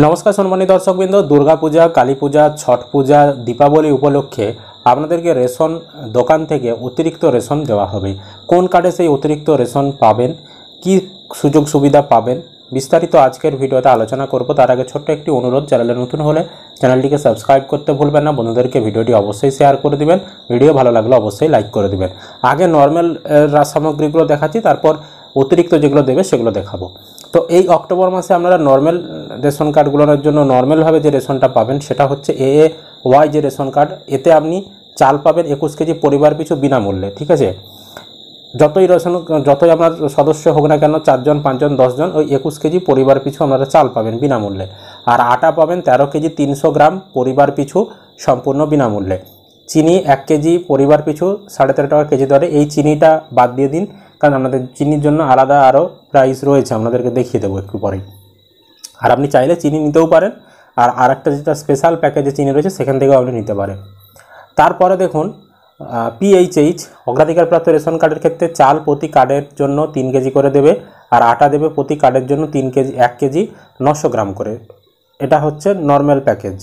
নমস্কার সম্মানিত দর্শকবৃন্দ, দুর্গাপূজা, কালী পূজা, ছট পূজা, দীপাবলি উপলক্ষে আপনাদেরকে রেশন দোকান থেকে অতিরিক্ত রেশন দেওয়া হবে। কোন কার্ডে সেই অতিরিক্ত রেশন পাবেন, কি সুযোগ সুবিধা পাবেন, বিস্তারিত আজকের ভিডিওতে আলোচনা করব। তার আগে ছোট্ট একটি অনুরোধ, চ্যানেলে নতুন হলে চ্যানেলটিকে সাবস্ক্রাইব করতে ভুলবেন না। বন্ধুদেরকে ভিডিওটি অবশ্যই শেয়ার করে দিবেন, ভিডিও ভালো লাগলে অবশ্যই লাইক করে দিবেন। আগে নর্মাল সামগ্রীগুলো দেখাচ্ছি, তারপর অতিরিক্ত যেগুলো দেবে সেগুলো দেখাবো। তো এই অক্টোবর মাসে আপনারা নর্মাল রেশন কার্ডগুলোর জন্য নর্মালভাবে যে রেশনটা পাবেন সেটা হচ্ছে AAY যে রেশন কার্ড। এতে আপনি চাল পাবেন 21 কেজি পরিবার পিছু বিনামূল্যে। ঠিক আছে, যতই আপনার সদস্য হোক না কেন, 4 জন 5 জন 10 জন, ওই 21 কেজি পরিবার পিছু আপনারা চাল পাবেন বিনামূল্যে। আর আটা পাবেন 13 কেজি 300 গ্রাম পরিবার পিছু সম্পূর্ণ বিনামূল্যে। চিনি 1 কেজি পরিবার পিছু 13.5 টাকা কেজি দরে। এই চিনিটা বাদ দিয়ে দিন, কারণ আপনাদের চিনির জন্য আলাদা আরও প্রাইস রয়েছে, আপনাদেরকে দেখিয়ে দেবো একটু পরেই। আর আপনি চাইলে চিনি নিতেও পারেন, আর আরেকটা যেটা স্পেশাল প্যাকেজে চিনি রয়েছে সেখান থেকেও আপনি নিতে পারেন। তারপরে দেখুন, PHH অগ্রাধিকারপ্রাপ্ত রেশন কার্ডের ক্ষেত্রে চাল প্রতি কার্ডের জন্য 3 কেজি করে দেবে, আর আটা দেবে প্রতি কার্ডের জন্য 1 কেজি 900 গ্রাম করে। এটা হচ্ছে নর্মাল প্যাকেজ,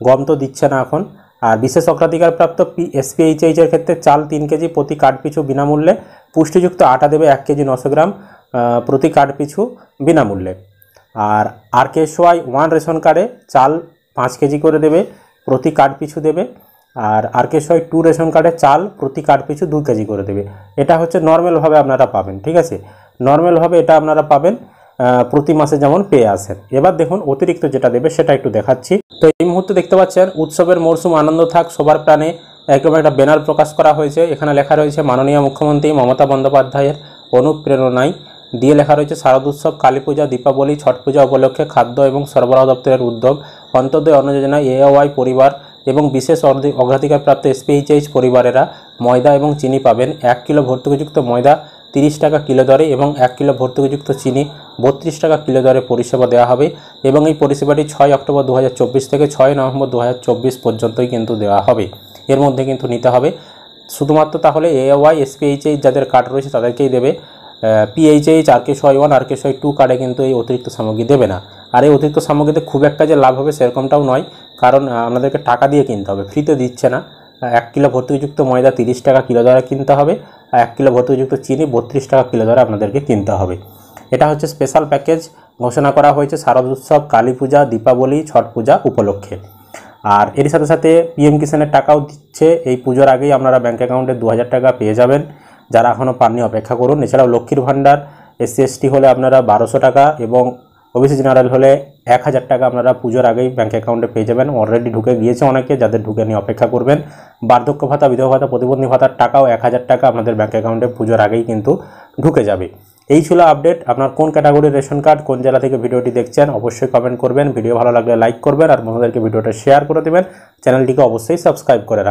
গম তো দিচ্ছে না এখন। আর বিশেষ অগ্রাধিকারপ্রাপ্ত SPHH এর ক্ষেত্রে চাল 3 কেজি প্রতি কার্ড পিছু বিনামূল্যে, পুষ্টিযুক্ত আটা দেবে 1 কেজি 900 গ্রাম প্রতি কার্ড পিছু বিনামূল্যে। আর RKSY1 রেশন কার্ডে চাল 5 কেজি করে দেবে, প্রতি কার্ড পিছু দেবে। আর RKSY2 রেশন কার্ডে চাল প্রতি কার্ড পিছু 2 কেজি করে দেবে। এটা হচ্ছে নর্মালভাবে আপনারা পাবেন। ঠিক আছে, নর্মালভাবে এটা আপনারা পাবেন প্রতি মাসে যেমন পেয়ে আসেন। এবার দেখুন অতিরিক্ত যেটা দেবে সেটা একটু দেখাচ্ছি। তো এই মুহূর্তে দেখতে পাচ্ছেন, উৎসবের মরশুম আনন্দ থাক সবার প্রাণে, একদম একটা ব্যানার প্রকাশ করা হয়েছে। এখানে লেখা রয়েছে মাননীয় মুখ্যমন্ত্রী মমতা বন্দ্যোপাধ্যায়ের অনুপ্রেরণায় দিয়ে লেখা রয়েছে শারদ উৎসব, কালী পূজা, দীপাবলি, ছট পূজা উপলক্ষে খাদ্য এবং সরবরাহ দপ্তরের উদ্যোগ, অন্তর্দয় অন্ন যোজনা, AAY পরিবার এবং বিশেষ অগ্রাধিকারপ্রাপ্ত SPHH পরিবারেরা ময়দা এবং চিনি পাবেন। 1 কিলো ভর্তুকিযুক্ত ময়দা 30 টাকা কিলো দরে এবং 1 কিলো ভর্তুকিযুক্ত চিনি 32 টাকা কিলো দরে পরিষেবা দেওয়া হবে। এবং এই পরিষেবাটি 6 অক্টোবর 2024 থেকে 6 নভেম্বর 2024 পর্যন্তই কিন্তু দেওয়া হবে। এর মধ্যে কিন্তু নিতে হবে শুধুমাত্র। তাহলে AAY SPHH যাদের কার্ড রয়েছে তাদেরকেই দেবে। PHH RKSY1 RKSY2 কার্ডে কিন্তু এই অতিরিক্ত সামগ্রী দেবে না। আর এই অতিরিক্ত সামগ্রীতে খুব একটা যে লাভ হবে সেরকমটাও নয়, কারণ আপনাদেরকে টাকা দিয়ে কিনতে হবে, ফ্রিতে দিচ্ছে না। 1 কিলো ভর্তুকিযুক্ত ময়দা 30 টাকা কিলো দরে কিনতে হবে, আর 1 কিলো ভর্তুকিযুক্ত চিনি 32 টাকা কিলো দরে আপনাদেরকে কিনতে হবে। এটা হচ্ছে স্পেশাল প্যাকেজ ঘোষণা করা হয়েছে শারদ উৎসব, কালী পূজা, দীপাবলি, ছট পূজা উপলক্ষে। আর এর সাথে সাথে PM কিষাণের টাকাও দিচ্ছে। এই পুজোর আগেই আপনারা ব্যাঙ্ক অ্যাকাউন্টে 2000 টাকা পেয়ে যাবেন। যারা এখনও পাননি অপেক্ষা করুন। এছাড়াও লক্ষ্মীর ভাণ্ডার SC ST হলে আপনারা 1200 টাকা এবং OBC জেনারেল হলে 1000 টাকা আপনারা পুজোর আগেই ব্যাঙ্ক অ্যাকাউন্টে পেয়ে যাবেন। অলরেডি ঢুকে গিয়েছে অনেকে, যাদের ঢুকে নিয়ে অপেক্ষা করবেন। বার্ধক্য ভাতা, বিধবা ভাতা, প্রতিবন্ধী ভাতার টাকাও 1000 টাকা আপনাদের ব্যাঙ্ক অ্যাকাউন্টে পুজোর আগেই কিন্তু ঢুকে যাবে। এই ছিল আপডেট। আপনার কোন ক্যাটাগরির রেশন কার্ড, কোন জেলা থেকে ভিডিওটি দেখছেন অবশ্যই কমেন্ট করবেন। ভিডিও ভালো লাগলে লাইক করবেন, আর বন্ধুদেরকে ভিডিওটা শেয়ার করে দেবেন। চ্যানেলটিকে অবশ্যই সাবস্ক্রাইব করে রাখবেন।